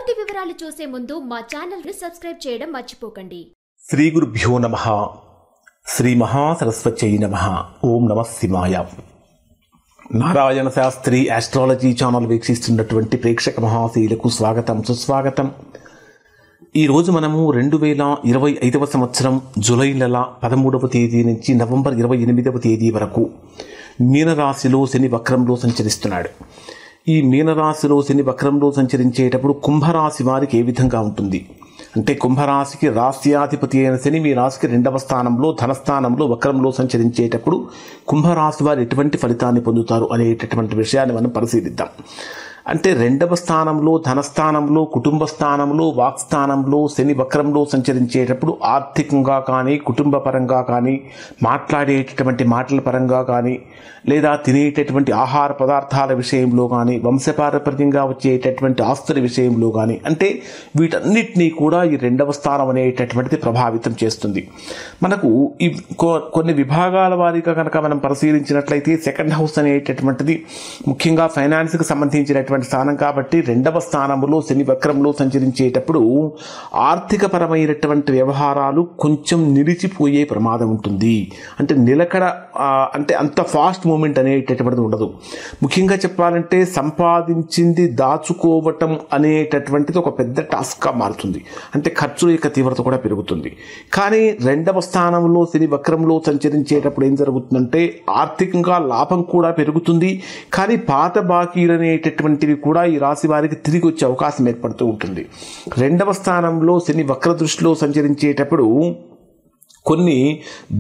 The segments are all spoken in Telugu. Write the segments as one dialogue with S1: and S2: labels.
S1: పూర్తి వివరాలు చూసే ముందు మా ఛానల్ ని సబ్స్క్రైబ్ చేయడం మర్చిపోకండి.
S2: శ్రీ గురుభ్యో నమః. శ్రీ మహాసరస్వత్యై నమః. ఓం నమః శివాయ. నారాయణ శాస్త్రి ఆస్ట్రాలజీ ఛానల్ వీక్షిస్తున్నటువంటి ప్రేక్షక మహాశీలకు స్వాగతం, సుస్వాగతం. ఈరోజు మనము 2025వ సంవత్సరం జూలై నెల 13వ తేదీ నుంచి నవంబర్ 28వ తేదీ వరకు మీనరాశిలో శని వక్రంలో సంచరిస్తున్నాడు. ఈ మీనరాశిలో శని వక్రంలో సంచరించేటప్పుడు కుంభరాశి వారికి ఏ విధంగా ఉంటుంది అంటే, కుంభరాశికి రాశ్యాధిపతి అయిన శని మీ రాశికి 2వ స్థానంలో ధనస్థానంలో వక్రంలో సంచరించేటప్పుడు కుంభరాశి వారు ఎటువంటి ఫలితాన్ని పొందుతారు అనేటటువంటి విషయాన్ని మనం పరిశీలిద్దాం. అంటే 2వ స్థానంలో ధనస్థానంలో కుటుంబ స్థానంలో వాక్స్థానంలో శని వక్రంలో సంచరించేటప్పుడు ఆర్థికంగా కానీ కుటుంబ పరంగా కానీ మాట్లాడేటటువంటి మాటల పరంగా కానీ లేదా తినేటటువంటి ఆహార పదార్థాల విషయంలో కానీ వంశపారపర్యంగా వచ్చేటటువంటి ఆస్తుల విషయంలో కానీ అంటే వీటన్నిటినీ కూడా ఈ 2వ స్థానం అనేటటువంటిది ప్రభావితం చేస్తుంది. మనకు ఈ కొన్ని విభాగాల వారీగా కనుక మనం పరిశీలించినట్లయితే సెకండ్ హౌస్ అనేటటువంటిది ముఖ్యంగా ఫైనాన్స్కి సంబంధించినటువంటి స్థానం కాబట్టి 2వ స్థానంలో శని వక్రంలో సంచరించేటప్పుడు ఆర్థిక పరమైనటువంటి వ్యవహారాలు కొంచెం నిలిచిపోయే ప్రమాదం ఉంటుంది. అంటే నిలకడ అంటే అంత ఫాస్ట్ మూమెంట్ అనేటటువంటిది ఉండదు. ముఖ్యంగా చెప్పాలంటే సంపాదించింది దాచుకోవటం అనేటటువంటిది ఒక పెద్ద టాస్క్గా మారుతుంది. అంటే ఖర్చుల యొక్క తీవ్రత కూడా పెరుగుతుంది. కానీ 2వ స్థానంలో శని వక్రంలో సంచరించేటప్పుడు ఏం జరుగుతుందంటే ఆర్థికంగా లాభం కూడా పెరుగుతుంది. కానీ పాత బాకీలు అనేటటువంటివి కూడా ఈ రాశి వారికి తిరిగి వచ్చే అవకాశం ఏర్పడుతూ ఉంటుంది. 2వ స్థానంలో శని వక్ర దృష్టిలో సంచరించేటప్పుడు కొన్ని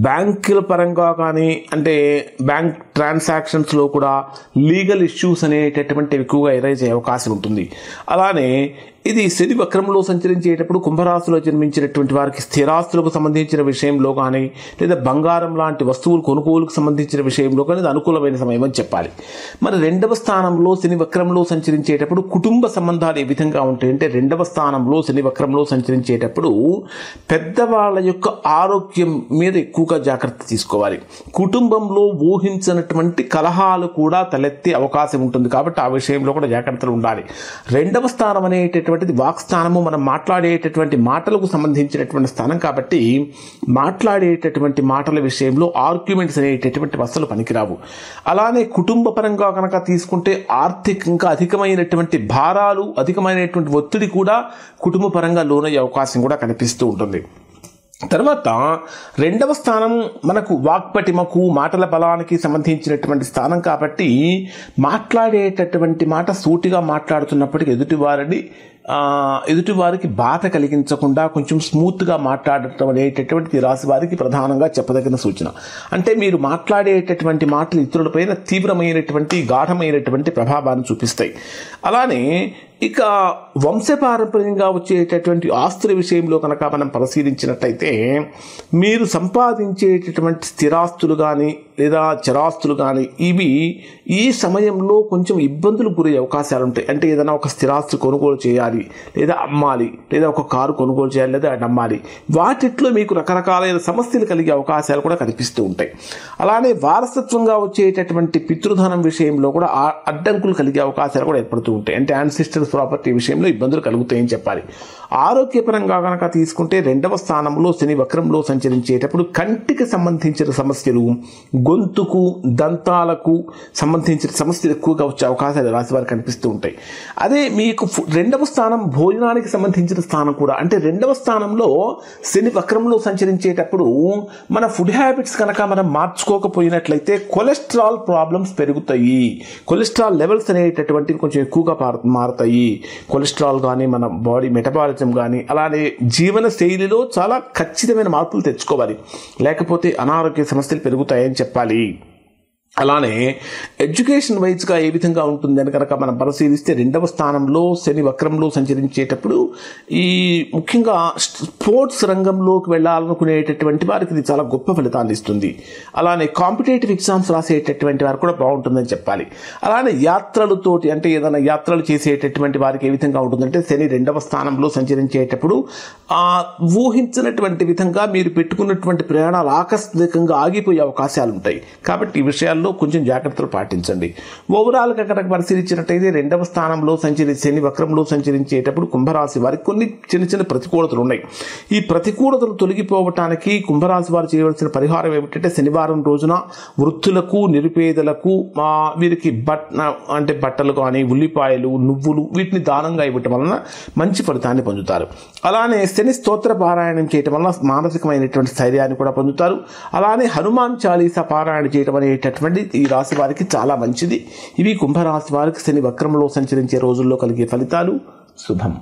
S2: బ్యాంకుల పరంగా కానీ అంటే బ్యాంక్ ట్రాన్సాక్షన్స్లో కూడా లీగల్ ఇష్యూస్ అనేటటువంటి ఎక్కువగా ఎరైజ్ అయ్యే అవకాశం ఉంటుంది. అలానే ఇది శని వక్రంలో సంచరించేటప్పుడు కుంభరాశిలో జన్మించినటువంటి వారికి స్థిరాస్తులకు సంబంధించిన విషయంలో కానీ లేదా బంగారం లాంటి వస్తువులు కొనుగోలుకు సంబంధించిన విషయంలో కానీ ఇది అనుకూలమైన సమయం అని చెప్పాలి. మరి 2వ స్థానంలో శని వక్రంలో సంచరించేటప్పుడు కుటుంబ సంబంధాలు ఏ విధంగా ఉంటాయి అంటే, 2వ స్థానంలో శని వక్రంలో సంచరించేటప్పుడు పెద్దవాళ్ళ యొక్క ఆరోగ్యం మీద ఎక్కువగా జాగ్రత్త తీసుకోవాలి. కుటుంబంలో ఊహించినటువంటి కలహాలు కూడా తలెత్తే అవకాశం ఉంటుంది కాబట్టి ఆ విషయంలో కూడా జాగ్రత్తలు ఉండాలి. 2వ స్థానం అనేటటువంటి వాక్ స్థానము మనం మాట్లాడేటటువంటి మాటలకు సంబంధించినటువంటి స్థానం కాబట్టి మాట్లాడేటటువంటి మాటల విషయంలో ఆర్గ్యుమెంట్స్ అనేటటువంటి అసలు పనికిరావు. అలానే కుటుంబ పరంగా కనుక తీసుకుంటే ఆర్థికంగా అధికమైనటువంటి భారాలు అధికమైనటువంటి ఒత్తిడి కూడా కుటుంబ పరంగా లోనయ్యే అవకాశం కూడా కనిపిస్తూ ఉంటుంది. తర్వాత 2వ స్థానం మనకు వాక్పటిమకు మాటల బలానికి సంబంధించినటువంటి స్థానం కాబట్టి మాట్లాడేటటువంటి మాట సూటిగా మాట్లాడుతున్నప్పటికీ ఎదుటివారికి బాధ కలిగించకుండా కొంచెం స్మూత్గా మాట్లాడటం అనేటటువంటి రాశి వారికి ప్రధానంగా చెప్పదగిన సూచన. అంటే మీరు మాట్లాడేటటువంటి మాటలు ఇతరులపైన తీవ్రమైనటువంటి గాఢమైనటువంటి ప్రభావాన్ని చూపిస్తాయి. అలానే ఇక వంశపారంపర్యంగా వచ్చేటటువంటి ఆస్తుల విషయంలో కనుక మనం పరిశీలించినట్లయితే మీరు సంపాదించేటటువంటి స్థిరాస్తులు కానీ లేదా చరాస్తులు కానీ ఇవి ఈ సమయంలో కొంచెం ఇబ్బందులు గురయ్యే అవకాశాలు ఉంటాయి. అంటే ఏదైనా ఒక స్థిరాస్తి కొనుగోలు చేయాలి లేదా అమ్మాలి లేదా ఒక కారు కొనుగోలు చేయాలి లేదా అమ్మాలి, వాటిట్లో మీకు రకరకాలైన సమస్యలు కలిగే అవకాశాలు కూడా కనిపిస్తూ ఉంటాయి. అలానే వారసత్వంగా వచ్చేటటువంటి పితృధనం విషయంలో కూడా అడ్డంకులు కలిగే అవకాశాలు కూడా ఏర్పడుతూ ఉంటాయి. అంటే యాన్సిస్టర్స్ ప్రాపర్టీ విషయంలో ఇబ్బందులు కలుగుతాయని చెప్పాలి. ఆరోగ్యపరంగా కనుక తీసుకుంటే 2వ స్థానంలో శని వక్రంలో సంచరించేటప్పుడు కంటికి సంబంధించిన సమస్యలు, గొంతుకు దంతాలకు సంబంధించిన సమస్యలు ఎక్కువగా వచ్చే అవకాశాలు రాశివారికి కనిపిస్తూ ఉంటాయి. అదే మీకు 2వ స్థానం భోజనానికి సంబంధించిన స్థానం కూడా. అంటే 2వ స్థానంలో శని వక్రంలో సంచరించేటప్పుడు మన ఫుడ్ హ్యాబిట్స్ కనుక మనం మార్చుకోకపోయినట్లయితే కొలెస్ట్రాల్ ప్రాబ్లమ్స్ పెరుగుతాయి. కొలెస్ట్రాల్ లెవెల్స్ అనేటటువంటివి కొంచెం ఎక్కువగా మారుతాయి. కొలెస్ట్రాల్ కానీ మన బాడీ మెటబాలిజం కానీ అలానే జీవన శైలిలో చాలా ఖచ్చితమైన మార్పులు తెచ్చుకోవాలి, లేకపోతే అనారోగ్య సమస్యలు పెరుగుతాయని చెప్పాలి. అలానే ఎడ్యుకేషన్ వైజ్గా ఏ విధంగా ఉంటుందని కనుక మనం పరిశీలిస్తే 2వ స్థానంలో శని వక్రంలో సంచరించేటప్పుడు ఈ ముఖ్యంగా స్పోర్ట్స్ రంగంలోకి వెళ్ళాలనుకునేటటువంటి వారికి ఇది చాలా గొప్ప ఫలితాన్ని ఇస్తుంది. అలానే కాంపిటేటివ్ ఎగ్జామ్స్ రాసేటటువంటి వారు కూడా బాగుంటుందని చెప్పాలి. అలానే యాత్రలతోటి అంటే ఏదైనా యాత్రలు చేసేటటువంటి వారికి ఏ విధంగా ఉంటుందంటే శని 2వ స్థానంలో సంచరించేటప్పుడు ఊహించినటువంటి విధంగా మీరు పెట్టుకున్నటువంటి ప్రయాణాలు ఆకస్మికంగా ఆగిపోయే అవకాశాలు ఉంటాయి. కాబట్టి ఈ విషయాల్లో విషయాల్లో కొంచెం జాగ్రత్తలు పాటించండి. ఓవరాల్గా కనుక పరిశీలించినట్టయితే 2వ స్థానంలో శని వక్రంలో సంచరించేటప్పుడు కుంభరాశి వారికి కొన్ని చిన్న చిన్న ప్రతికూలతలు ఉన్నాయి. ఈ ప్రతికూలతలు తొలగిపోవటానికి కుంభరాశి వారు చేయవలసిన పరిహారం ఏమిటంటే శనివారం రోజున వృద్ధులకు నిరుపేదలకు వీరికి బట్టలు కానీ ఉల్లిపాయలు నువ్వులు వీటిని దానంగా ఇవ్వటం వలన మంచి ఫలితాన్ని పొందుతారు. అలానే శని స్తోత్ర పారాయణం చేయటం వల్ల మానసికమైనటువంటి స్థైర్యాన్ని కూడా పొందుతారు. అలానే హనుమాన్ చాలీసా పారాయణ చేయటం అనేటటువంటి ఈ రాశి వారికి చాలా మంచిది. ఇవి కుంభరాశి వారికి శని వక్రంలో సంచరించే రోజుల్లో కలిగే ఫలితాలు. శుభం.